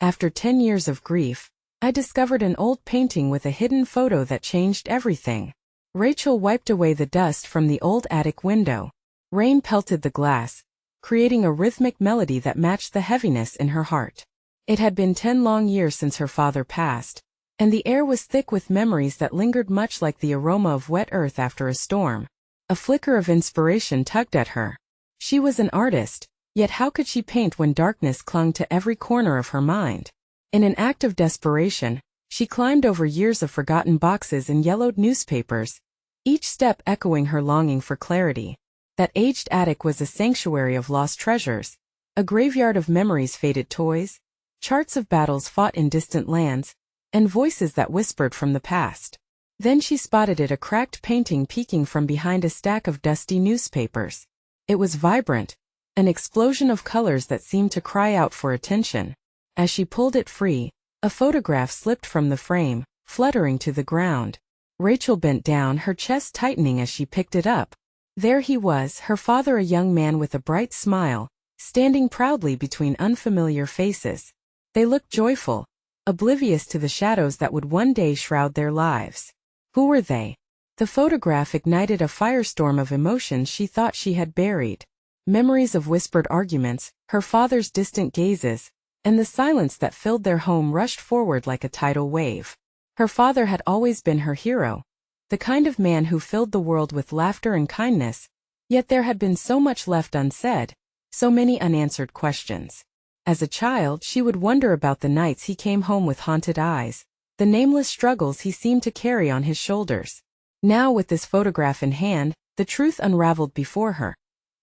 After 10 years of grief, I discovered an old painting with a hidden photo that changed everything. Rachel wiped away the dust from the old attic window. Rain pelted the glass, creating a rhythmic melody that matched the heaviness in her heart. It had been 10 long years since her father passed, and the air was thick with memories that lingered much like the aroma of wet earth after a storm. A flicker of inspiration tugged at her. She was an artist, yet how could she paint when darkness clung to every corner of her mind? In an act of desperation, she climbed over years of forgotten boxes and yellowed newspapers, each step echoing her longing for clarity. That aged attic was a sanctuary of lost treasures, a graveyard of memories' faded toys, charts of battles fought in distant lands, and voices that whispered from the past. Then she spotted a cracked painting peeking from behind a stack of dusty newspapers. It was vibrant, an explosion of colors that seemed to cry out for attention. As she pulled it free, a photograph slipped from the frame, fluttering to the ground. Rachel bent down, her chest tightening as she picked it up. There he was, her father, a young man with a bright smile, standing proudly between unfamiliar faces. They looked joyful, oblivious to the shadows that would one day shroud their lives. Who were they? The photograph ignited a firestorm of emotions she thought she had buried. Memories of whispered arguments, her father's distant gazes, and the silence that filled their home rushed forward like a tidal wave. Her father had always been her hero, the kind of man who filled the world with laughter and kindness, yet there had been so much left unsaid, so many unanswered questions. As a child, she would wonder about the nights he came home with haunted eyes, the nameless struggles he seemed to carry on his shoulders. Now, with this photograph in hand, the truth unraveled before her.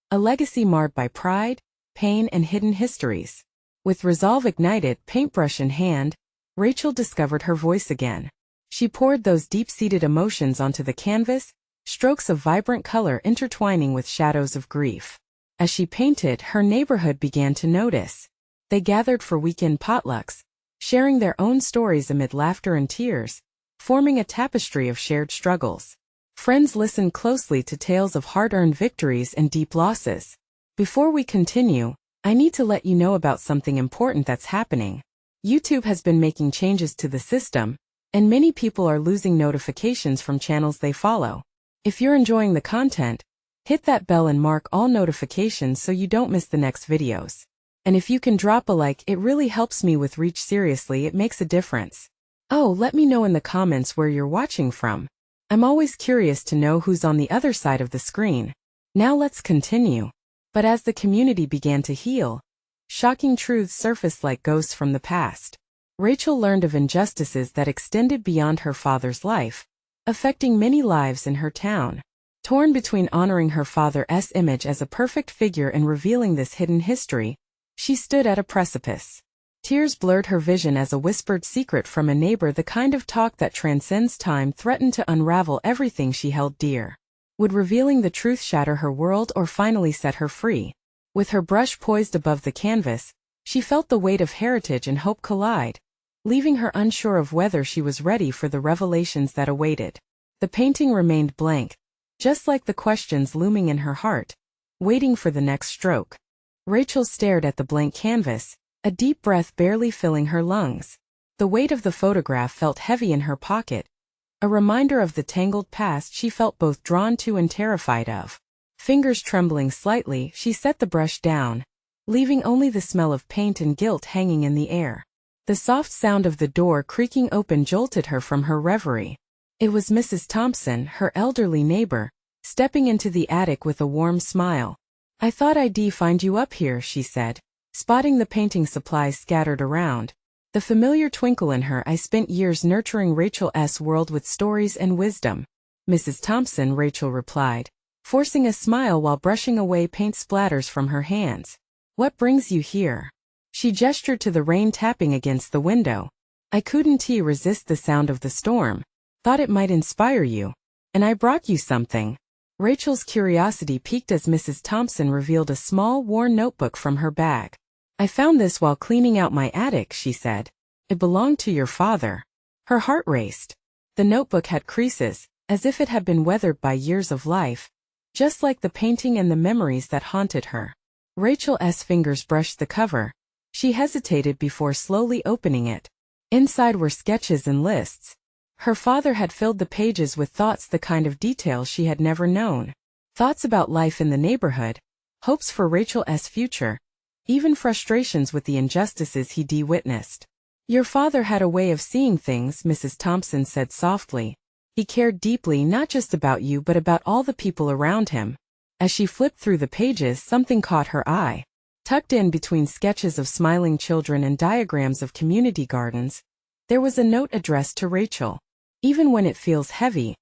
A legacy marred by pride, pain, and hidden histories. With resolve ignited, paintbrush in hand, Rachel discovered her voice again. She poured those deep-seated emotions onto the canvas, strokes of vibrant color intertwining with shadows of grief. As she painted, her neighborhood began to notice. They gathered for weekend potlucks, sharing their own stories amid laughter and tears, forming a tapestry of shared struggles. Friends listened closely to tales of hard-earned victories and deep losses. Before we continue, I need to let you know about something important that's happening. YouTube has been making changes to the system, and many people are losing notifications from channels they follow. If you're enjoying the content, hit that bell and mark all notifications so you don't miss the next videos. And if you can drop a like, it really helps me with reach. Seriously, it makes a difference. Oh, let me know in the comments where you're watching from. I'm always curious to know who's on the other side of the screen. Now let's continue. But as the community began to heal, shocking truths surfaced like ghosts from the past. Rachel learned of injustices that extended beyond her father's life, affecting many lives in her town. Torn between honoring her father's image as a perfect figure and revealing this hidden history, she stood at a precipice. Tears blurred her vision as a whispered secret from a neighbor, the kind of talk that transcends time, threatened to unravel everything she held dear. Would revealing the truth shatter her world or finally set her free? With her brush poised above the canvas, she felt the weight of heritage and hope collide, leaving her unsure of whether she was ready for the revelations that awaited. The painting remained blank, just like the questions looming in her heart, waiting for the next stroke. Rachel stared at the blank canvas, a deep breath barely filling her lungs. The weight of the photograph felt heavy in her pocket, a reminder of the tangled past she felt both drawn to and terrified of. Fingers trembling slightly, she set the brush down, leaving only the smell of paint and guilt hanging in the air. The soft sound of the door creaking open jolted her from her reverie. It was Mrs. Thompson, her elderly neighbor, stepping into the attic with a warm smile. "I thought I'd find you up here," she said, spotting the painting supplies scattered around. The familiar twinkle in her eyes. "Spent years nurturing Rachel's world with stories and wisdom." "Mrs. Thompson," Rachel replied, forcing a smile while brushing away paint splatters from her hands. "What brings you here?" She gestured to the rain tapping against the window. "I couldn't resist the sound of the storm. Thought it might inspire you. And I brought you something." Rachel's curiosity piqued as Mrs. Thompson revealed a small, worn notebook from her bag. "I found this while cleaning out my attic," she said. "It belonged to your father." Her heart raced. The notebook had creases, as if it had been weathered by years of life, just like the painting and the memories that haunted her. Rachel's fingers brushed the cover, She hesitated before slowly opening it. Inside were sketches and lists. Her father had filled the pages with thoughts, the kind of details she had never known. Thoughts about life in the neighborhood, hopes for Rachel's future, even frustrations with the injustices he'd witnessed. Your father had a way of seeing things, Mrs. Thompson said softly. He cared deeply not just about you but about all the people around him. As she flipped through the pages, something caught her eye. Tucked in between sketches of smiling children and diagrams of community gardens, there was a note addressed to Rachel. Even when it feels heavy,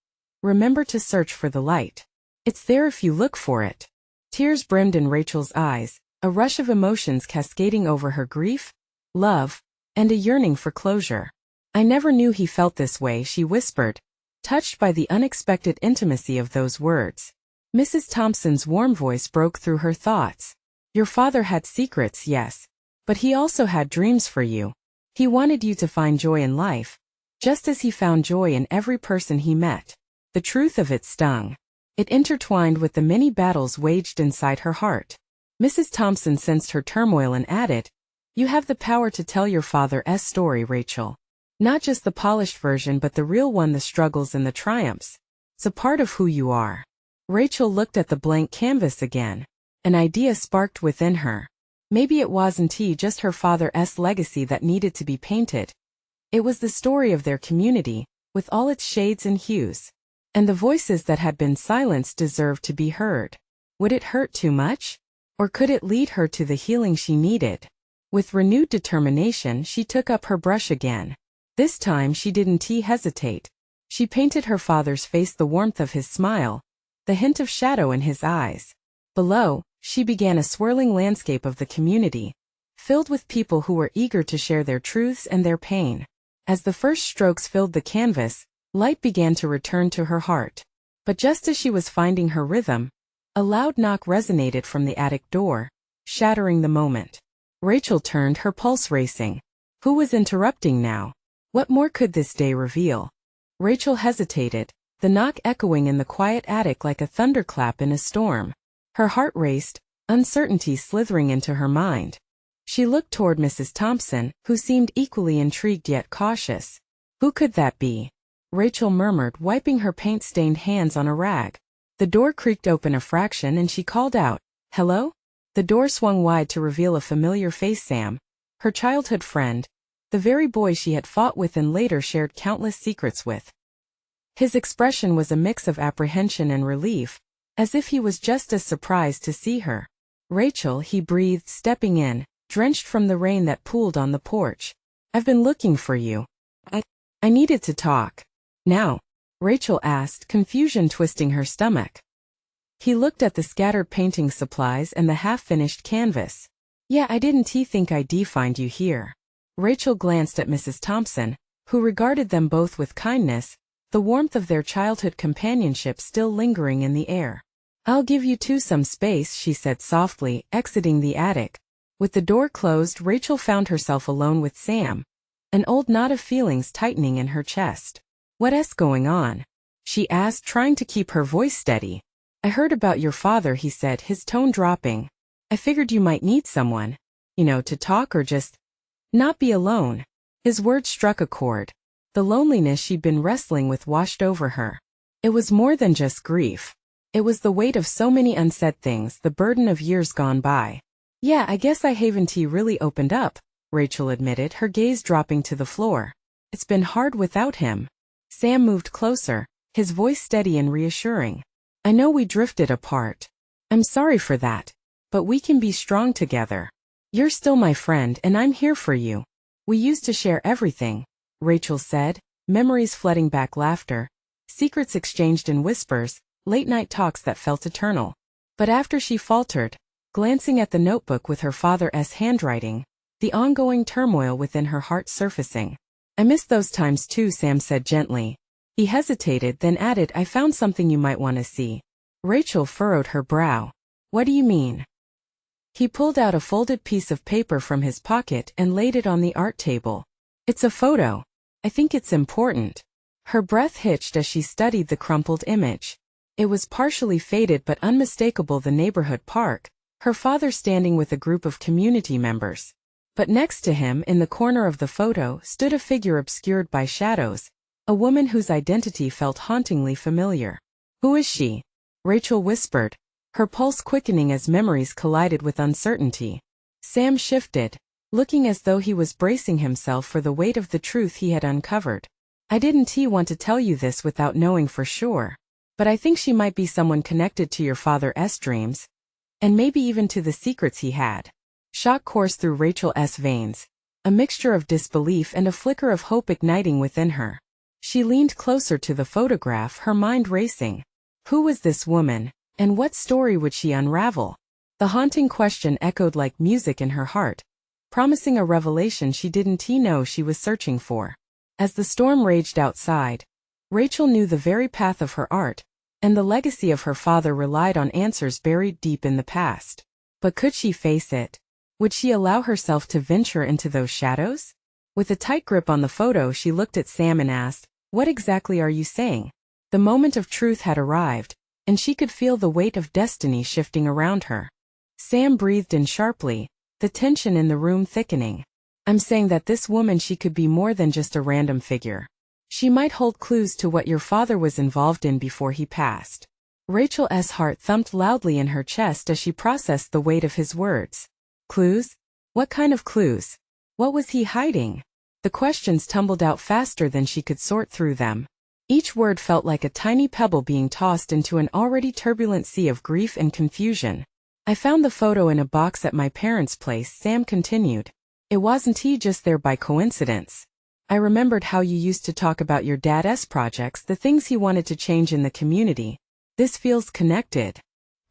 remember to search for the light. It's there if you look for it. Tears brimmed in Rachel's eyes, a rush of emotions cascading over her: grief, love, and a yearning for closure. I never knew he felt this way, she whispered, touched by the unexpected intimacy of those words. Mrs. Thompson's warm voice broke through her thoughts. Your father had secrets, yes, but he also had dreams for you. He wanted you to find joy in life, just as he found joy in every person he met. The truth of it stung. It intertwined with the many battles waged inside her heart. Mrs. Thompson sensed her turmoil and added, you have the power to tell your father's story, Rachel. Not just the polished version but the real one, the struggles and the triumphs. It's a part of who you are. Rachel looked at the blank canvas again. An idea sparked within her. Maybe it wasn't just her father's legacy that needed to be painted. It was the story of their community, with all its shades and hues. And the voices that had been silenced deserved to be heard. Would it hurt too much? Or could it lead her to the healing she needed? With renewed determination, she took up her brush again. This time she didn't hesitate. She painted her father's face, the warmth of his smile, the hint of shadow in his eyes. Below, she began a swirling landscape of the community, filled with people who were eager to share their truths and their pain. As the first strokes filled the canvas, light began to return to her heart. But just as she was finding her rhythm, a loud knock resonated from the attic door, shattering the moment. Rachel turned, her pulse racing. Who was interrupting now? What more could this day reveal? Rachel hesitated, the knock echoing in the quiet attic like a thunderclap in a storm. Her heart raced, uncertainty slithering into her mind. She looked toward Mrs. Thompson, who seemed equally intrigued yet cautious. Who could that be? Rachel murmured, wiping her paint-stained hands on a rag. The door creaked open a fraction and she called out, hello? The door swung wide to reveal a familiar face: Sam, her childhood friend, the very boy she had fought with and later shared countless secrets with. His expression was a mix of apprehension and relief, as if he was just as surprised to see her. Rachel, he breathed, stepping in, drenched from the rain that pooled on the porch. I've been looking for you. I needed to talk. Now? Rachel asked, confusion twisting her stomach. He looked at the scattered painting supplies and the half-finished canvas. Yeah, I didn't think I'd find you here. Rachel glanced at Mrs. Thompson, who regarded them both with kindness, the warmth of their childhood companionship still lingering in the air. I'll give you two some space, she said softly, exiting the attic. With the door closed, Rachel found herself alone with Sam, an old knot of feelings tightening in her chest. What's going on? She asked, trying to keep her voice steady. I heard about your father, he said, his tone dropping. I figured you might need someone, to talk or just not be alone. His words struck a chord. The loneliness she'd been wrestling with washed over her. It was more than just grief. It was the weight of so many unsaid things, the burden of years gone by. Yeah, I guess I haven't really opened up, Rachel admitted, her gaze dropping to the floor. It's been hard without him. Sam moved closer, his voice steady and reassuring. I know we drifted apart. I'm sorry for that. But we can be strong together. You're still my friend and I'm here for you. We used to share everything, Rachel said, memories flooding back: laughter, secrets exchanged in whispers, late-night talks that felt eternal. But after she faltered, glancing at the notebook with her father's handwriting, the ongoing turmoil within her heart surfacing. I miss those times too, Sam said gently. He hesitated, then added, I found something you might want to see. Rachel furrowed her brow. What do you mean? He pulled out a folded piece of paper from his pocket and laid it on the art table. It's a photo. I think it's important. Her breath hitched as she studied the crumpled image. It was partially faded but unmistakable: the neighborhood park, her father standing with a group of community members. But next to him, in the corner of the photo, stood a figure obscured by shadows, a woman whose identity felt hauntingly familiar. "Who is she?" Rachel whispered, her pulse quickening as memories collided with uncertainty. Sam shifted, looking as though he was bracing himself for the weight of the truth he had uncovered. "I didn't want to tell you this without knowing for sure. But I think she might be someone connected to your father's dreams. And maybe even to the secrets he had." Shock coursed through Rachel's veins, a mixture of disbelief and a flicker of hope igniting within her. She leaned closer to the photograph, her mind racing. Who was this woman, and what story would she unravel? The haunting question echoed like music in her heart, promising a revelation she didn't know she was searching for. As the storm raged outside, Rachel knew the very path of her art, and the legacy of her father relied on answers buried deep in the past. But could she face it? Would she allow herself to venture into those shadows? With a tight grip on the photo, she looked at Sam and asked, "What exactly are you saying?" The moment of truth had arrived, and she could feel the weight of destiny shifting around her. Sam breathed in sharply, the tension in the room thickening. "I'm saying that this woman, she could be more than just a random figure. She might hold clues to what your father was involved in before he passed." Rachel's heart thumped loudly in her chest as she processed the weight of his words. Clues? What kind of clues? What was he hiding? The questions tumbled out faster than she could sort through them. Each word felt like a tiny pebble being tossed into an already turbulent sea of grief and confusion. "I found the photo in a box at my parents' place," Sam continued. "It wasn't just there by coincidence. I remembered how you used to talk about your dad's projects, the things he wanted to change in the community. This feels connected."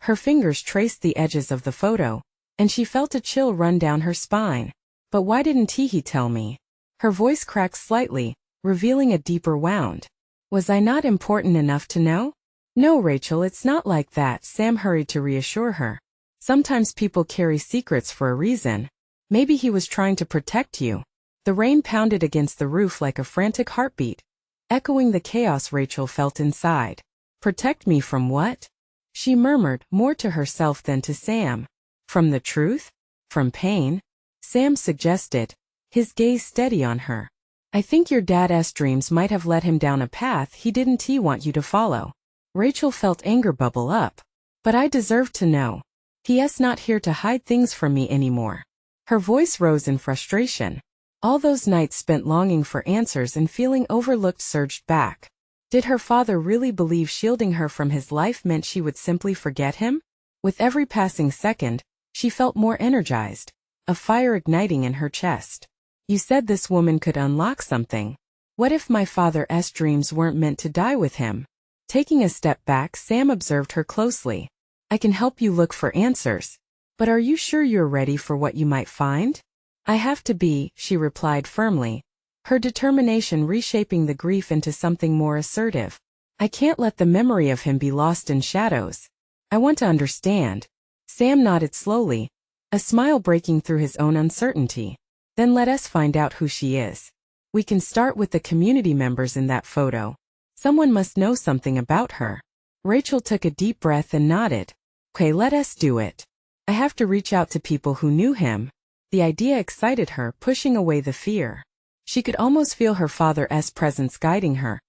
Her fingers traced the edges of the photo, and she felt a chill run down her spine. "But why didn't he tell me?" Her voice cracked slightly, revealing a deeper wound. "Was I not important enough to know?" "No, Rachel, it's not like that," Sam hurried to reassure her. "Sometimes people carry secrets for a reason. Maybe he was trying to protect you." The rain pounded against the roof like a frantic heartbeat, echoing the chaos Rachel felt inside. "Protect me from what?" she murmured, more to herself than to Sam. "From the truth? From pain?" Sam suggested, his gaze steady on her. "I think your dad's dreams might have led him down a path he didn't want you to follow." Rachel felt anger bubble up. "But I deserve to know. He's not here to hide things from me anymore." Her voice rose in frustration. All those nights spent longing for answers and feeling overlooked surged back. Did her father really believe shielding her from his life meant she would simply forget him? With every passing second, she felt more energized, a fire igniting in her chest. "You said this woman could unlock something. What if my father's dreams weren't meant to die with him?" Taking a step back, Sam observed her closely. "I can help you look for answers. But are you sure you're ready for what you might find?" "I have to be," she replied firmly, her determination reshaping the grief into something more assertive. "I can't let the memory of him be lost in shadows. I want to understand." Sam nodded slowly, a smile breaking through his own uncertainty. "Then let us find out who she is. We can start with the community members in that photo. Someone must know something about her." Rachel took a deep breath and nodded. "Okay, let us do it. I have to reach out to people who knew him." The idea excited her, pushing away the fear. She could almost feel her father's presence guiding her,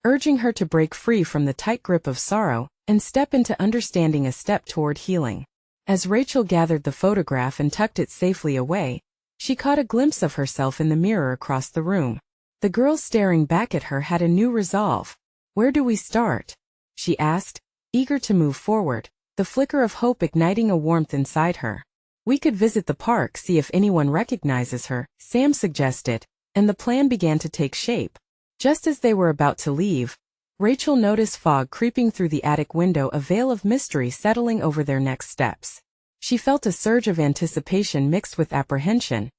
urging her to break free from the tight grip of sorrow and step into understanding, a step toward healing. As Rachel gathered the photograph and tucked it safely away, she caught a glimpse of herself in the mirror across the room. The girl staring back at her had a new resolve. "Where do we start?" she asked, eager to move forward, the flicker of hope igniting a warmth inside her. "We could visit the park, see if anyone recognizes her," Sam suggested, and the plan began to take shape. Just as they were about to leave, Rachel noticed fog creeping through the attic window, a veil of mystery settling over their next steps. She felt a surge of anticipation mixed with apprehension,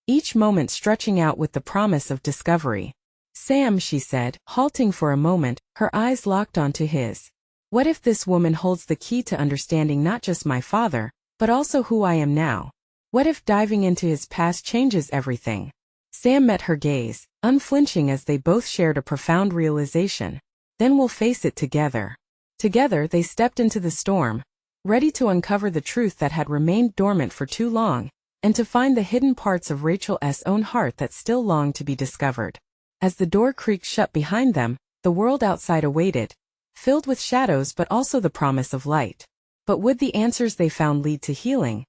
each moment stretching out with the promise of discovery. "Sam," she said, halting for a moment, her eyes locked onto his. "What if this woman holds the key to understanding not just my father, but also who I am now? What if diving into his past changes everything?" Sam met her gaze, unflinching as they both shared a profound realization. "Then we'll face it together." Together they stepped into the storm, ready to uncover the truth that had remained dormant for too long. and to find the hidden parts of Rachel's own heart that still longed to be discovered. As the door creaked shut behind them, the world outside awaited, filled with shadows but also the promise of light. But would the answers they found lead to healing?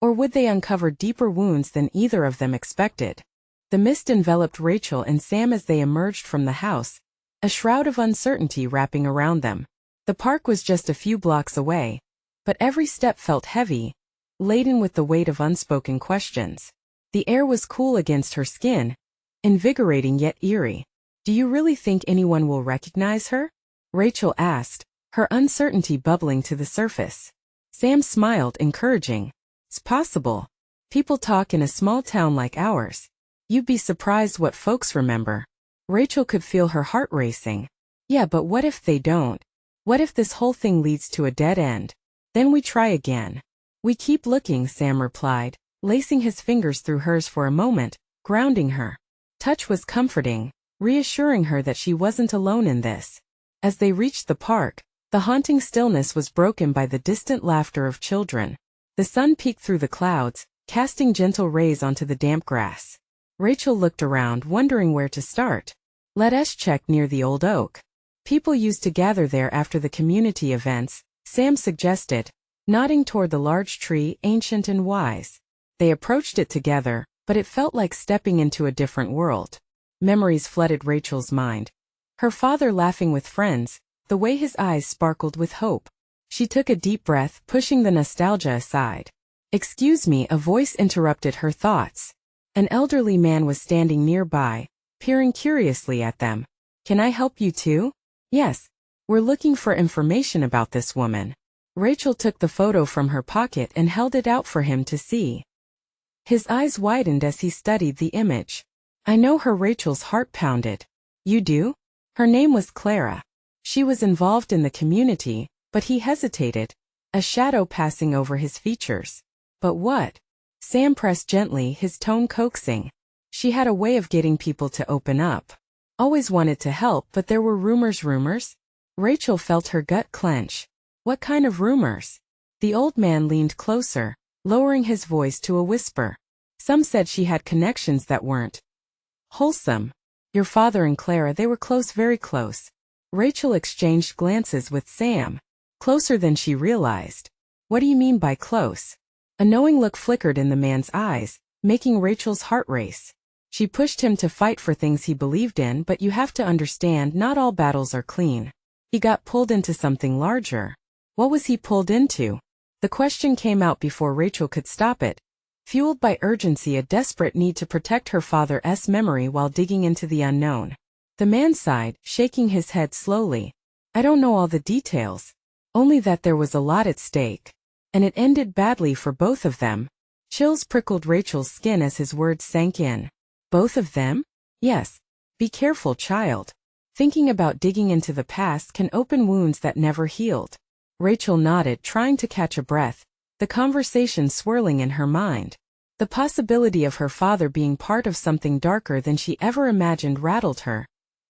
Or would they uncover deeper wounds than either of them expected? The mist enveloped Rachel and Sam as they emerged from the house, a shroud of uncertainty wrapping around them. The park was just a few blocks away, but every step felt heavy, laden with the weight of unspoken questions. The air was cool against her skin, invigorating yet eerie. "Do you really think anyone will recognize her?" Rachel asked, her uncertainty bubbling to the surface. Sam smiled, encouraging. "It's possible. People talk in a small town like ours. You'd be surprised what folks remember." Rachel could feel her heart racing. "Yeah, but what if they don't? What if this whole thing leads to a dead end? Then we try again." "We keep looking," Sam replied, lacing his fingers through hers for a moment, grounding her. Touch was comforting, reassuring her that she wasn't alone in this. As they reached the park, the haunting stillness was broken by the distant laughter of children. The sun peeked through the clouds, casting gentle rays onto the damp grass. Rachel looked around, wondering where to start. "Let us check near the old oak. People used to gather there after the community events," Sam suggested, nodding toward the large tree, ancient and wise. They approached it together, but it felt like stepping into a different world. Memories flooded Rachel's mind. Her father laughing with friends, the way his eyes sparkled with hope. She took a deep breath, pushing the nostalgia aside. "Excuse me," a voice interrupted her thoughts. An elderly man was standing nearby, peering curiously at them. "Can I help you too?" "Yes. We're looking for information about this woman." Rachel took the photo from her pocket and held it out for him to see. His eyes widened as he studied the image. "I know her." Rachel's heart pounded. "You do?" Her name was Clara. She was involved in the community, but he hesitated, a shadow passing over his features. "But what?" Sam pressed gently, his tone coaxing. "She had a way of getting people to open up. Always wanted to help, but there were rumors." Rachel felt her gut clench. "What kind of rumors?" The old man leaned closer, lowering his voice to a whisper. "Some said she had connections that weren't wholesome. Your father and Clara, they were close, very close." Rachel exchanged glances with Sam. Closer than she realized. "What do you mean by close?" A knowing look flickered in the man's eyes, making Rachel's heart race. She pushed him to fight for things he believed in, but you have to understand, not all battles are clean. He got pulled into something larger. What was he pulled into? The question came out before Rachel could stop it. Fueled by urgency, a desperate need to protect her father's memory while digging into the unknown. The man sighed, shaking his head slowly. "I don't know all the details. Only that there was a lot at stake. And it ended badly for both of them." Chills prickled Rachel's skin as his words sank in. "Both of them?" "Yes. Be careful, child. Thinking about digging into the past can open wounds that never healed." Rachel nodded, trying to catch a breath, the conversation swirling in her mind. The possibility of her father being part of something darker than she ever imagined rattled her.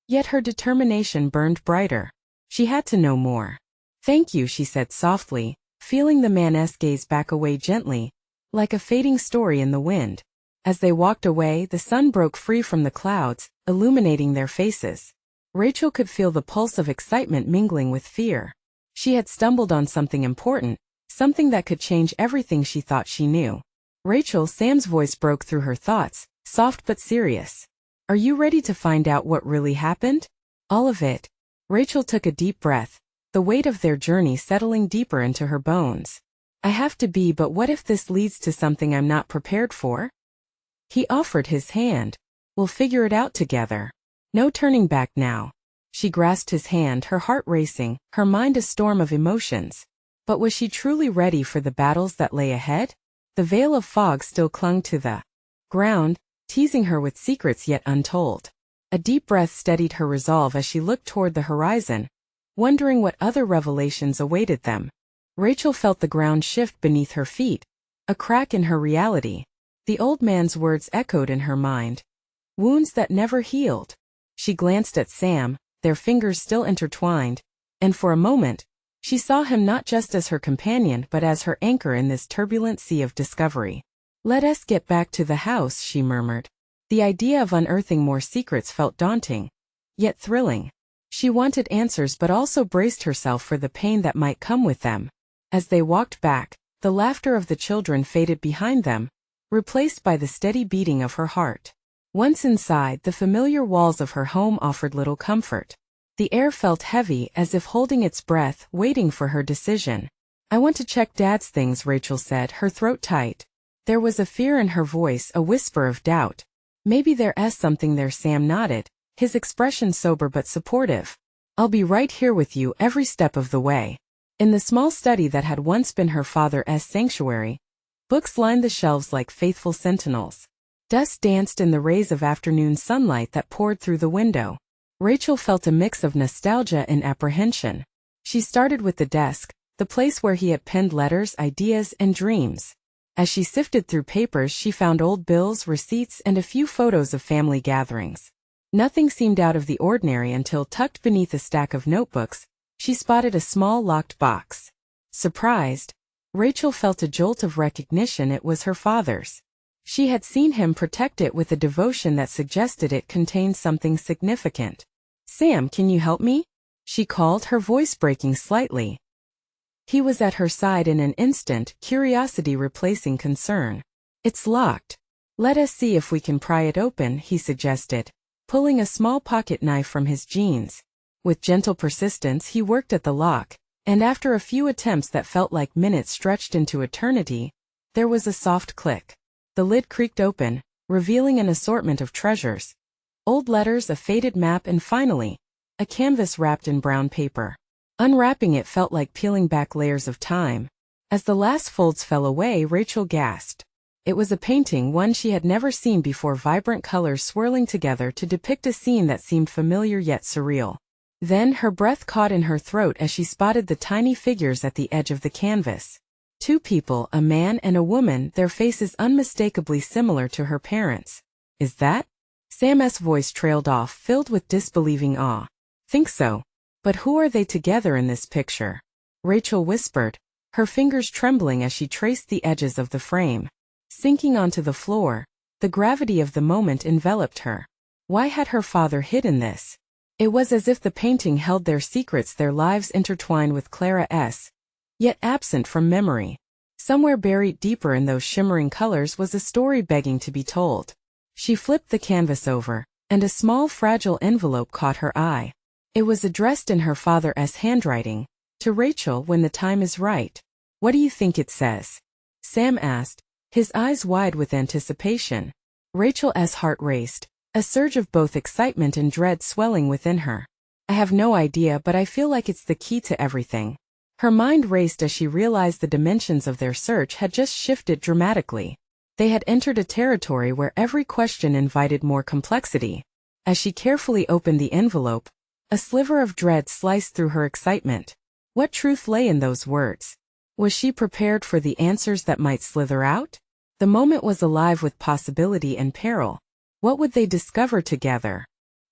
Yet her determination burned brighter. She had to know more. "Thank you," she said softly, feeling the man's gaze back away gently, like a fading story in the wind. As they walked away, the sun broke free from the clouds, illuminating their faces. Rachel could feel the pulse of excitement mingling with fear. She had stumbled on something important, something that could change everything she thought she knew. "Rachel," Sam's voice broke through her thoughts, soft but serious. "Are you ready to find out what really happened?" "All of it." Rachel took a deep breath, the weight of their journey settling deeper into her bones. "I have to be, but what if this leads to something I'm not prepared for?" He offered his hand. "We'll figure it out together. No turning back now." She grasped his hand, her heart racing, her mind a storm of emotions. But was she truly ready for the battles that lay ahead? The veil of fog still clung to the ground, teasing her with secrets yet untold. A deep breath steadied her resolve as she looked toward the horizon, wondering what other revelations awaited them. Rachel felt the ground shift beneath her feet, a crack in her reality. The old man's words echoed in her mind. Wounds that never healed. She glanced at Sam, their fingers still intertwined, and for a moment, she saw him not just as her companion but as her anchor in this turbulent sea of discovery. Let us get back to the house, she murmured. The idea of unearthing more secrets felt daunting, yet thrilling. She wanted answers but also braced herself for the pain that might come with them. As they walked back, the laughter of the children faded behind them, replaced by the steady beating of her heart. Once inside, the familiar walls of her home offered little comfort. The air felt heavy, as if holding its breath, waiting for her decision. I want to check Dad's things, Rachel said, her throat tight. There was a fear in her voice, a whisper of doubt. Maybe there's something there. Sam nodded, his expression sober but supportive. I'll be right here with you every step of the way. In the small study that had once been her father's sanctuary, books lined the shelves like faithful sentinels. Dust danced in the rays of afternoon sunlight that poured through the window. Rachel felt a mix of nostalgia and apprehension. She started with the desk, the place where he had penned letters, ideas, and dreams. As she sifted through papers, she found old bills, receipts, and a few photos of family gatherings. Nothing seemed out of the ordinary until, tucked beneath a stack of notebooks, she spotted a small locked box. Surprised, Rachel felt a jolt of recognition. It was her father's. She had seen him protect it with a devotion that suggested it contained something significant. Sam, can you help me? She called, her voice breaking slightly. He was at her side in an instant, curiosity replacing concern. It's locked. Let us see if we can pry it open, he suggested, pulling a small pocket knife from his jeans. With gentle persistence, he worked at the lock, and after a few attempts that felt like minutes stretched into eternity, there was a soft click. The lid creaked open, revealing an assortment of treasures. Old letters, a faded map, and finally, a canvas wrapped in brown paper. Unwrapping it felt like peeling back layers of time. As the last folds fell away, Rachel gasped. It was a painting, one she had never seen before, vibrant colors swirling together to depict a scene that seemed familiar yet surreal. Then her breath caught in her throat as she spotted the tiny figures at the edge of the canvas. Two people, a man and a woman, their faces unmistakably similar to her parents. Is that? Sam's voice trailed off, filled with disbelieving awe. Think so. But who are they together in this picture? Rachel whispered, her fingers trembling as she traced the edges of the frame. Sinking onto the floor, the gravity of the moment enveloped her. Why had her father hidden this? It was as if the painting held their secrets, their lives intertwined with Clara's, yet absent from memory. Somewhere buried deeper in those shimmering colors was a story begging to be told. She flipped the canvas over, and a small fragile envelope caught her eye. It was addressed in her father's handwriting, to Rachel, when the time is right. What do you think it says? Sam asked, his eyes wide with anticipation. Rachel's heart raced, a surge of both excitement and dread swelling within her. I have no idea, but I feel like it's the key to everything. Her mind raced as she realized the dimensions of their search had just shifted dramatically. They had entered a territory where every question invited more complexity. As she carefully opened the envelope, a sliver of dread sliced through her excitement. What truth lay in those words? Was she prepared for the answers that might slither out? The moment was alive with possibility and peril. What would they discover together?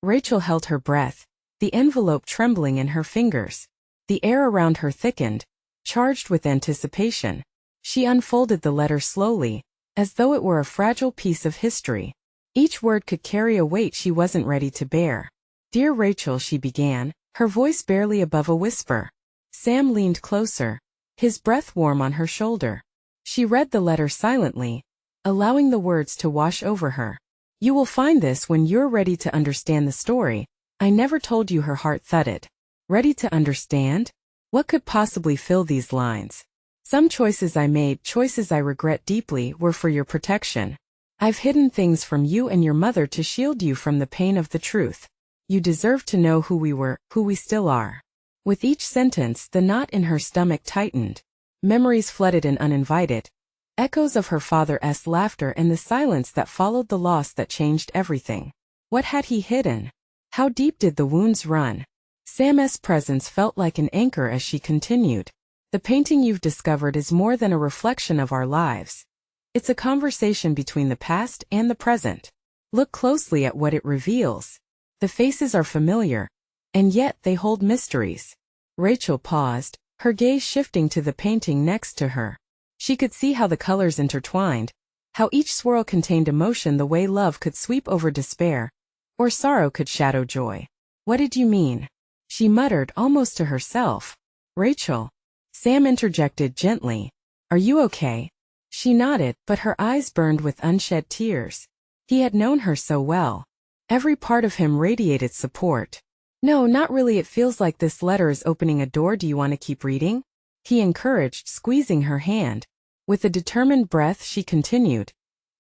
Rachel held her breath, the envelope trembling in her fingers. The air around her thickened, charged with anticipation. She unfolded the letter slowly, as though it were a fragile piece of history. Each word could carry a weight she wasn't ready to bear. Dear Rachel, she began, her voice barely above a whisper. Sam leaned closer, his breath warm on her shoulder. She read the letter silently, allowing the words to wash over her. You will find this when you're ready to understand the story. I never told you, her heart thudded. Ready to understand? What could possibly fill these lines? Some choices I made, choices I regret deeply, were for your protection. I've hidden things from you and your mother to shield you from the pain of the truth. You deserve to know who we were, who we still are. With each sentence, the knot in her stomach tightened. Memories flooded in uninvited. Echoes of her father's laughter and the silence that followed the loss that changed everything. What had he hidden? How deep did the wounds run? Sam's presence felt like an anchor as she continued. The painting you've discovered is more than a reflection of our lives. It's a conversation between the past and the present. Look closely at what it reveals. The faces are familiar, and yet they hold mysteries. Rachel paused, her gaze shifting to the painting next to her. She could see how the colors intertwined, How each swirl contained emotion the way love could sweep over despair, or sorrow could shadow joy. What did you mean? She muttered almost to herself. Rachel. Sam interjected gently. Are you okay? She nodded, but her eyes burned with unshed tears. He had known her so well. Every part of him radiated support. No, not really. It feels like this letter is opening a door. Do you want to keep reading? He encouraged, squeezing her hand. With a determined breath she continued.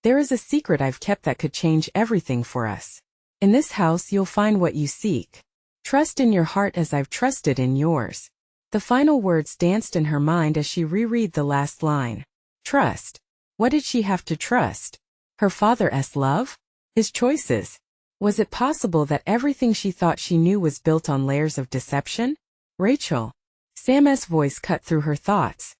There is a secret I've kept that could change everything for us. In this house you'll find what you seek. Trust in your heart as I've trusted in yours. The final words danced in her mind as she reread the last line. Trust. What did she have to trust? Her father's love? His choices? Was it possible that everything she thought she knew was built on layers of deception? Rachel. Sam's voice cut through her thoughts.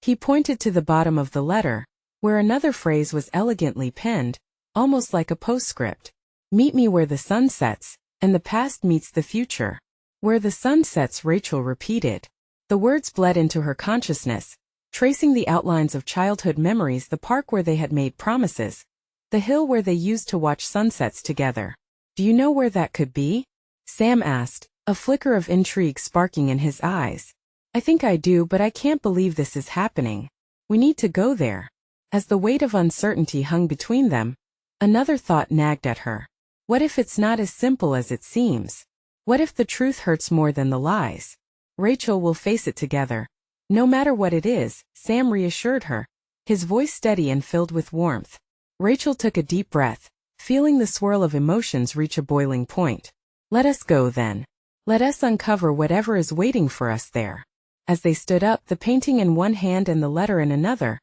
He pointed to the bottom of the letter, where another phrase was elegantly penned, almost like a postscript. Meet me where the sun sets, and the past meets the future. Where the sun sets, Rachel repeated. The words bled into her consciousness, tracing the outlines of childhood memories, the park where they had made promises, the hill where they used to watch sunsets together. Do you know where that could be? Sam asked, a flicker of intrigue sparking in his eyes. I think I do, but I can't believe this is happening. We need to go there. As the weight of uncertainty hung between them, another thought nagged at her. What if it's not as simple as it seems? What if the truth hurts more than the lies? Rachel, will face it together. No matter what it is, Sam reassured her, his voice steady and filled with warmth. Rachel took a deep breath, feeling the swirl of emotions reach a boiling point. Let us go then. Let us uncover whatever is waiting for us there. As they stood up, the painting in one hand and the letter in another,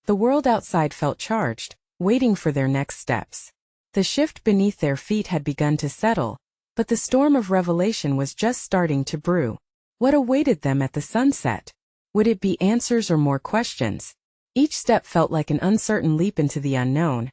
the world outside felt charged, waiting for their next steps. The shift beneath their feet had begun to settle, but the storm of revelation was just starting to brew. What awaited them at the sunset? Would it be answers or more questions? Each step felt like an uncertain leap into the unknown.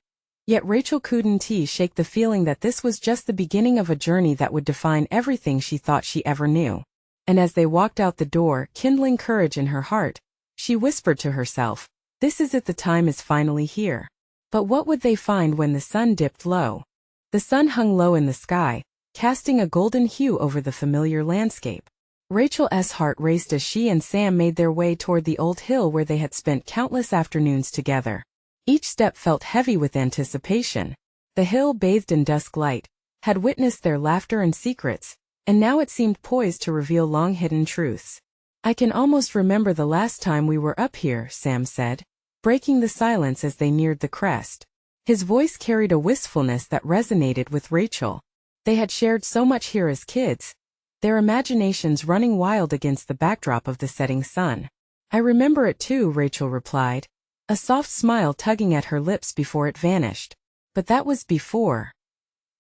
Yet Rachel couldn't shake the feeling that this was just the beginning of a journey that would define everything she thought she ever knew. And as they walked out the door, kindling courage in her heart, she whispered to herself, this is it, the time is finally here. But what would they find when the sun dipped low? The sun hung low in the sky, casting a golden hue over the familiar landscape. Rachel's heart raced as she and Sam made their way toward the old hill where they had spent countless afternoons together. Each step felt heavy with anticipation. The hill, bathed in dusk light, had witnessed their laughter and secrets, and now it seemed poised to reveal long-hidden truths. I can almost remember the last time we were up here, Sam said, breaking the silence as they neared the crest. His voice carried a wistfulness that resonated with Rachel. They had shared so much here as kids, their imaginations running wild against the backdrop of the setting sun. I remember it too, Rachel replied, a soft smile tugging at her lips before it vanished. But that was before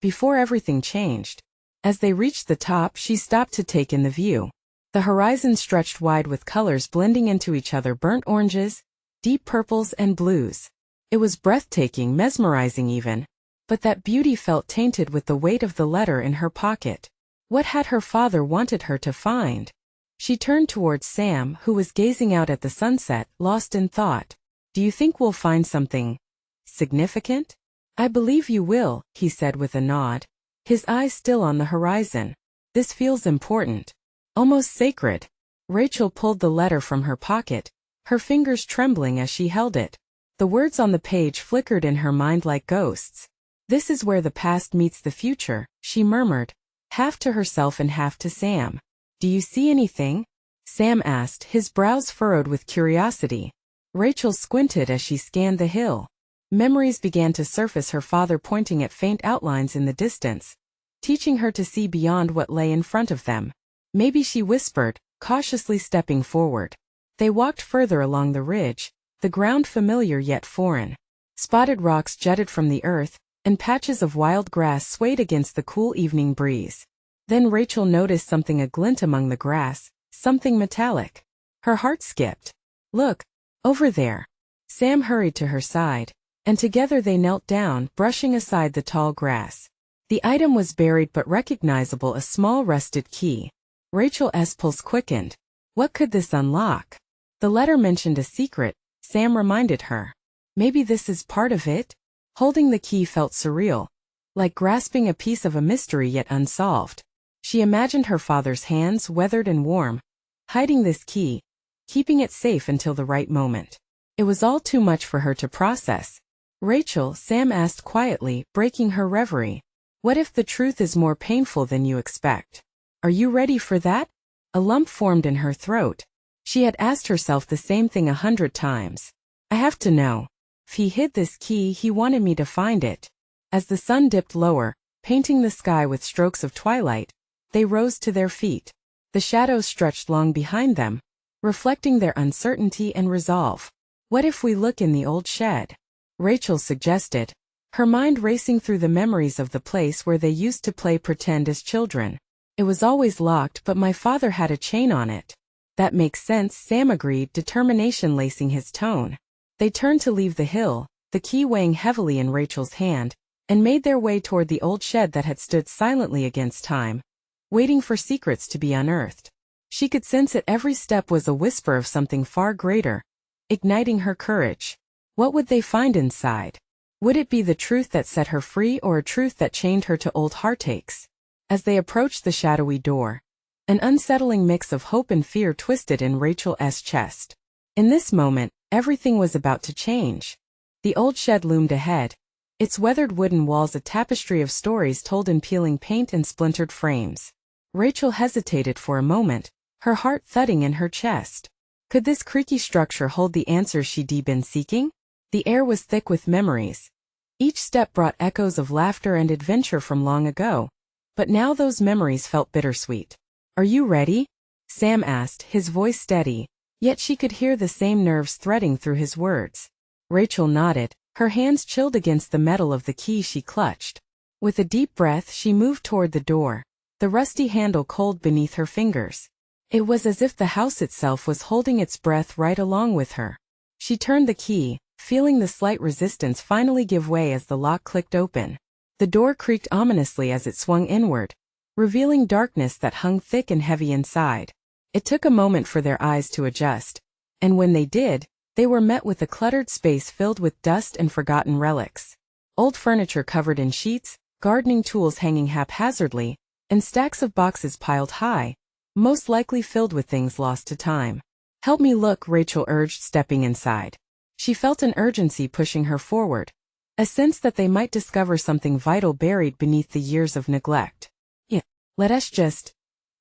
everything changed. As they reached the top, she stopped to take in the view. The horizon stretched wide with colors blending into each other, burnt oranges, deep purples and blues. It was breathtaking, mesmerizing even. But that beauty felt tainted with the weight of the letter in her pocket. What had her father wanted her to find? She turned towards Sam, who was gazing out at the sunset, lost in thought. Do you think we'll find something significant? I believe you will, he said with a nod, his eyes still on the horizon. This feels important. Almost sacred. Rachel pulled the letter from her pocket, her fingers trembling as she held it. The words on the page flickered in her mind like ghosts. This is where the past meets the future, she murmured, half to herself and half to Sam. Do you see anything? Sam asked, his brows furrowed with curiosity. Rachel squinted as she scanned the hill. Memories began to surface, her father pointing at faint outlines in the distance, teaching her to see beyond what lay in front of them. Maybe, she whispered, cautiously stepping forward. They walked further along the ridge, the ground familiar yet foreign. Spotted rocks jutted from the earth, and patches of wild grass swayed against the cool evening breeze. Then Rachel noticed something, a glint among the grass, something metallic. Her heart skipped. Look, over there. Sam hurried to her side, and together they knelt down, brushing aside the tall grass. The item was buried but recognizable, a small rusted key. Rachel's pulse quickened. What could this unlock? The letter mentioned a secret, Sam reminded her. Maybe this is part of it? Holding the key felt surreal, like grasping a piece of a mystery yet unsolved. She imagined her father's hands, weathered and warm, hiding this key, keeping it safe until the right moment. It was all too much for her to process. Rachel, Sam asked quietly, breaking her reverie. What if the truth is more painful than you expect? Are you ready for that? A lump formed in her throat. She had asked herself the same thing 100 times. I have to know. If he hid this key, he wanted me to find it. As the sun dipped lower, painting the sky with strokes of twilight, they rose to their feet. The shadows stretched long behind them, reflecting their uncertainty and resolve. What if we look in the old shed? Rachel suggested, her mind racing through the memories of the place where they used to play pretend as children. It was always locked, but my father had a chain on it. That makes sense, Sam agreed, determination lacing his tone. They turned to leave the hill, the key weighing heavily in Rachel's hand, and made their way toward the old shed that had stood silently against time, waiting for secrets to be unearthed. She could sense at every step was a whisper of something far greater, igniting her courage. What would they find inside? Would it be the truth that set her free or a truth that chained her to old heartaches? As they approached the shadowy door, an unsettling mix of hope and fear twisted in Rachel's chest. In this moment, everything was about to change. The old shed loomed ahead, its weathered wooden walls a tapestry of stories told in peeling paint and splintered frames. Rachel hesitated for a moment, her heart thudding in her chest. Could this creaky structure hold the answers she'd been seeking? The air was thick with memories. Each step brought echoes of laughter and adventure from long ago, but now those memories felt bittersweet. Are you ready? Sam asked, his voice steady, yet she could hear the same nerves threading through his words. Rachel nodded, her hands chilled against the metal of the key she clutched. With a deep breath, she moved toward the door, the rusty handle cold beneath her fingers. It was as if the house itself was holding its breath right along with her. She turned the key, feeling the slight resistance finally give way as the lock clicked open. The door creaked ominously as it swung inward, revealing darkness that hung thick and heavy inside. It took a moment for their eyes to adjust, and when they did, they were met with a cluttered space filled with dust and forgotten relics. Old furniture covered in sheets, gardening tools hanging haphazardly, and stacks of boxes piled high, most likely filled with things lost to time. Help me look, Rachel urged, stepping inside. She felt an urgency pushing her forward, a sense that they might discover something vital buried beneath the years of neglect. Yeah, let us just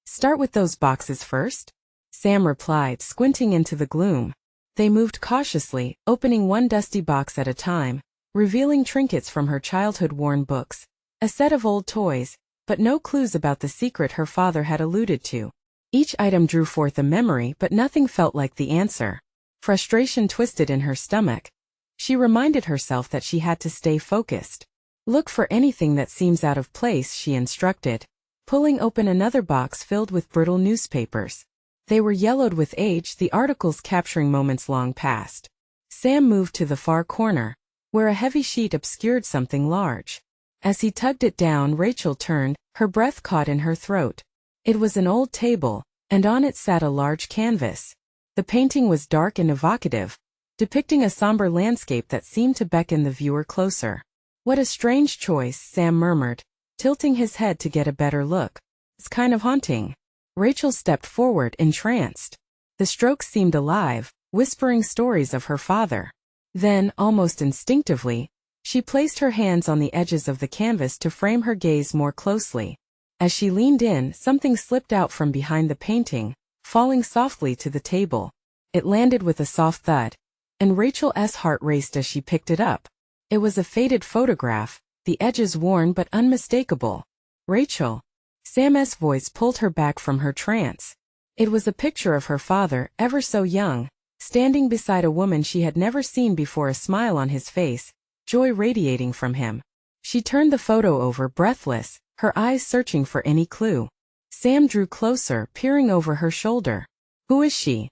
start with those boxes first, Sam replied, squinting into the gloom. They moved cautiously, opening one dusty box at a time, revealing trinkets from her childhood-worn books, a set of old toys, but no clues about the secret her father had alluded to. Each item drew forth a memory, but nothing felt like the answer. Frustration twisted in her stomach. She reminded herself that she had to stay focused. Look for anything that seems out of place, she instructed, pulling open another box filled with brittle newspapers. They were yellowed with age, the articles capturing moments long past. Sam moved to the far corner, where a heavy sheet obscured something large. As he tugged it down, Rachel turned, her breath caught in her throat. It was an old table, and on it sat a large canvas. The painting was dark and evocative, depicting a somber landscape that seemed to beckon the viewer closer. What a strange choice, Sam murmured, tilting his head to get a better look. It's kind of haunting. Rachel stepped forward, entranced. The strokes seemed alive, whispering stories of her father. Then, almost instinctively, she placed her hands on the edges of the canvas to frame her gaze more closely. As she leaned in, something slipped out from behind the painting, falling softly to the table. It landed with a soft thud, and Rachel's heart raced as she picked it up. It was a faded photograph, the edges worn but unmistakable. Rachel. Sam's voice pulled her back from her trance. It was a picture of her father, ever so young, standing beside a woman she had never seen before, a smile on his face, joy radiating from him. She turned the photo over, breathless, her eyes searching for any clue. Sam drew closer, peering over her shoulder. Who is she?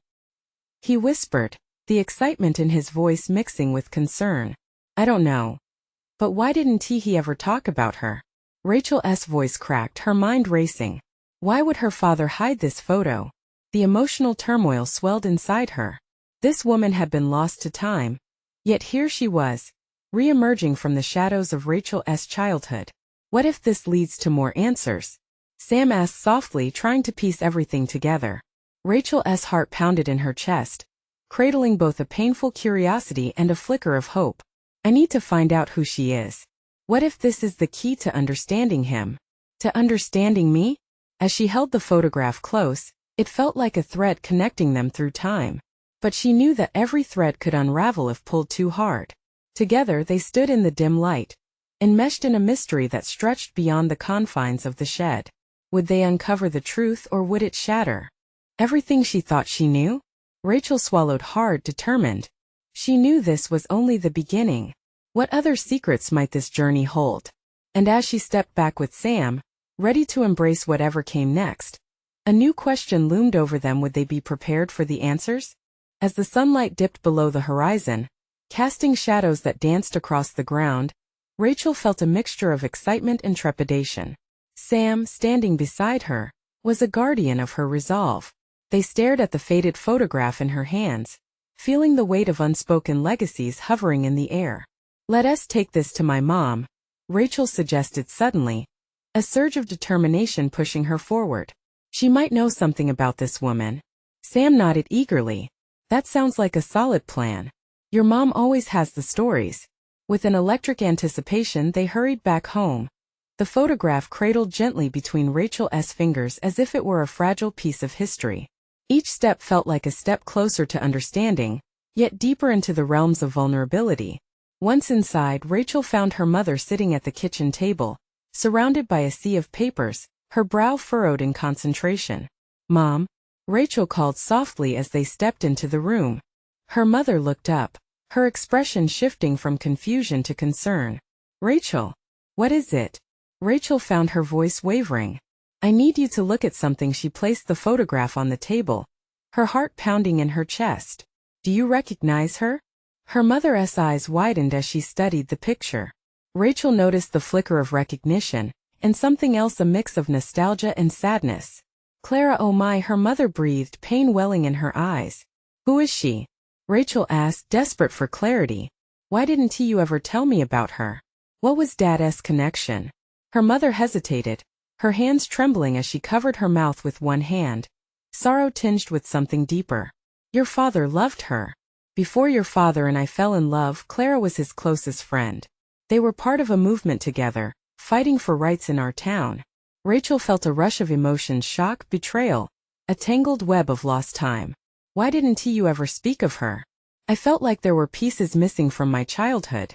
He whispered, the excitement in his voice mixing with concern. I don't know. But why didn't he ever talk about her? Rachel's voice cracked, her mind racing. Why would her father hide this photo? The emotional turmoil swelled inside her. This woman had been lost to time, Yet here she was, re-emerging from the shadows of Rachel's childhood. What if this leads to more answers? Sam asked softly, trying to piece everything together. Rachel's heart pounded in her chest, cradling both a painful curiosity and a flicker of hope. I need to find out who she is. What if this is the key to understanding him? To understanding me? As she held the photograph close, it felt like a thread connecting them through time. But she knew that every thread could unravel if pulled too hard. Together they stood in the dim light, enmeshed in a mystery that stretched beyond the confines of the shed. Would they uncover the truth, or would it shatter everything she thought she knew? Rachel swallowed hard, determined. She knew this was only the beginning. What other secrets might this journey hold? And as she stepped back with Sam, ready to embrace whatever came next, a new question loomed over them. Would they be prepared for the answers? As the sunlight dipped below the horizon, casting shadows that danced across the ground, Rachel felt a mixture of excitement and trepidation. Sam, standing beside her, was a guardian of her resolve. They stared at the faded photograph in her hands, feeling the weight of unspoken legacies hovering in the air. Let us take this to my mom, Rachel suggested suddenly, a surge of determination pushing her forward. She might know something about this woman. Sam nodded eagerly. That sounds like a solid plan. Your mom always has the stories. With an electric anticipation, they hurried back home, the photograph cradled gently between Rachel's fingers as if it were a fragile piece of history. Each step felt like a step closer to understanding, yet deeper into the realms of vulnerability. Once inside, Rachel found her mother sitting at the kitchen table, surrounded by a sea of papers, her brow furrowed in concentration. "Mom," Rachel called softly as they stepped into the room. Her mother looked up, her expression shifting from confusion to concern. "Rachel, what is it?" Rachel found her voice wavering. "I need you to look at something." She placed the photograph on the table, her heart pounding in her chest. "Do you recognize her?" Her mother's eyes widened as she studied the picture. Rachel noticed the flicker of recognition, and something else, a mix of nostalgia and sadness. "Clara, oh my," her mother breathed, pain welling in her eyes. "Who is she?" Rachel asked, desperate for clarity. "Why didn't you ever tell me about her? What was Dad's connection?" Her mother hesitated, her hands trembling as she covered her mouth with one hand, sorrow tinged with something deeper. "Your father loved her. Before your father and I fell in love, Clara was his closest friend. They were part of a movement together, fighting for rights in our town." Rachel felt a rush of emotions: shock, betrayal, a tangled web of lost time. "Why didn't you ever speak of her? I felt like there were pieces missing from my childhood."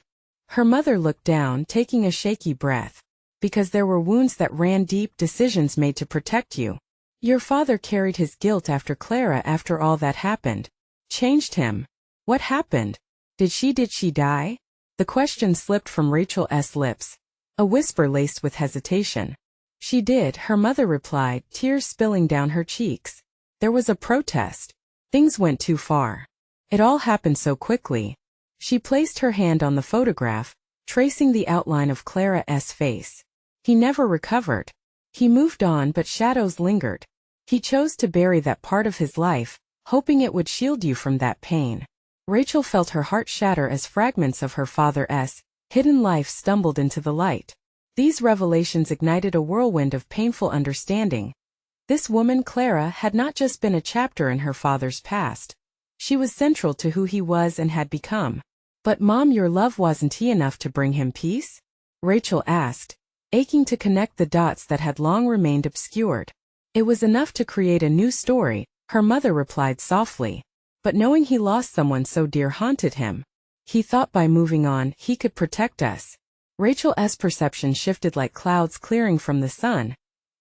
Her mother looked down, taking a shaky breath. "Because there were wounds that ran deep, decisions made to protect you. Your father carried his guilt after Clara, after all that happened. Changed him. What happened? Did she die?" The question slipped from Rachel's lips, a whisper laced with hesitation. "She did," her mother replied, tears spilling down her cheeks. "There was a protest. Things went too far. It all happened so quickly." She placed her hand on the photograph, tracing the outline of Clara's face. "He never recovered. He moved on, but shadows lingered. He chose to bury that part of his life, hoping it would shield you from that pain." Rachel felt her heart shatter as fragments of her father's hidden life stumbled into the light. These revelations ignited a whirlwind of painful understanding. This woman, Clara, had not just been a chapter in her father's past. She was central to who he was and had become. "But Mom, your love wasn't enough to bring him peace?" Rachel asked, aching to connect the dots that had long remained obscured. "It was enough to create a new story," her mother replied softly. "But knowing he lost someone so dear haunted him. He thought by moving on, he could protect us." Rachel's perception shifted like clouds clearing from the sun.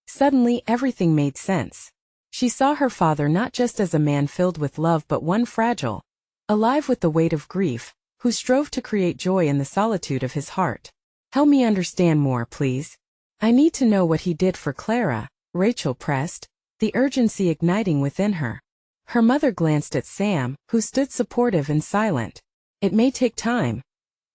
Suddenly, everything made sense. She saw her father not just as a man filled with love, but one fragile, alive with the weight of grief, who strove to create joy in the solitude of his heart. "Help me understand more, please. I need to know what he did for Clara," Rachel pressed, the urgency igniting within her. Her mother glanced at Sam, who stood supportive and silent. "It may take time.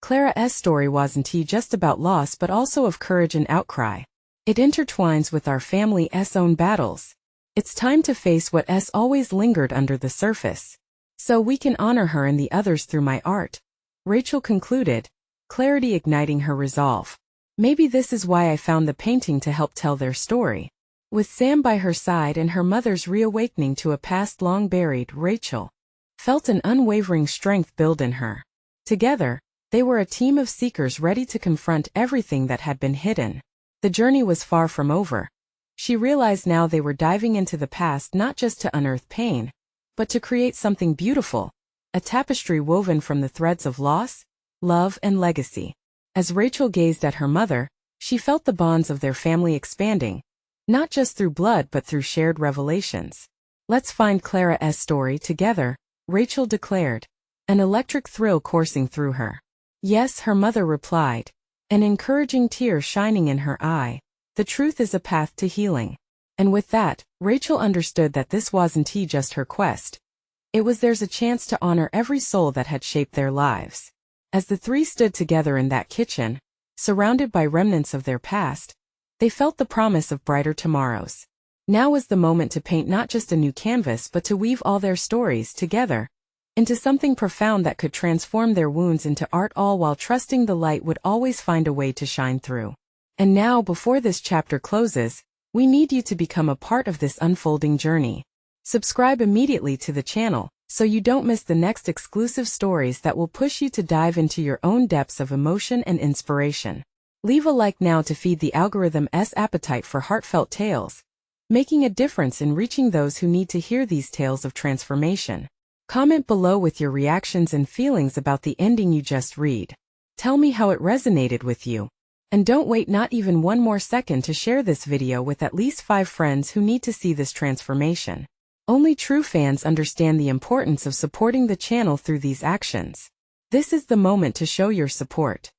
Clara's story wasn't just about loss, but also of courage and outcry. It intertwines with our family's own battles. It's time to face what's always lingered under the surface. So we can honor her and the others through my art." Rachel concluded, clarity igniting her resolve. Maybe this is why I found the painting to help tell their story. With Sam by her side and her mother's reawakening to a past long buried, Rachel felt an unwavering strength build in her. Together, they were a team of seekers ready to confront everything that had been hidden. The journey was far from over. She realized now they were diving into the past not just to unearth pain, but to create something beautiful, a tapestry woven from the threads of loss, love, and legacy. As Rachel gazed at her mother, she felt the bonds of their family expanding, not just through blood but through shared revelations. Let's find Clara's story together, Rachel declared, an electric thrill coursing through her. Yes, her mother replied, an encouraging tear shining in her eye. The truth is a path to healing. And with that, Rachel understood that this wasn't just her quest. It was theirs, a chance to honor every soul that had shaped their lives. As the three stood together in that kitchen, surrounded by remnants of their past, they felt the promise of brighter tomorrows. Now was the moment to paint not just a new canvas but to weave all their stories together into something profound that could transform their wounds into art, all while trusting the light would always find a way to shine through. And now, before this chapter closes, we need you to become a part of this unfolding journey. Subscribe immediately to the channel so you don't miss the next exclusive stories that will push you to dive into your own depths of emotion and inspiration. Leave a like now to feed the algorithm's appetite for heartfelt tales, making a difference in reaching those who need to hear these tales of transformation. Comment below with your reactions and feelings about the ending you just read. Tell me how it resonated with you. And don't wait not even one more second to share this video with at least 5 friends who need to see this transformation. Only true fans understand the importance of supporting the channel through these actions. This is the moment to show your support.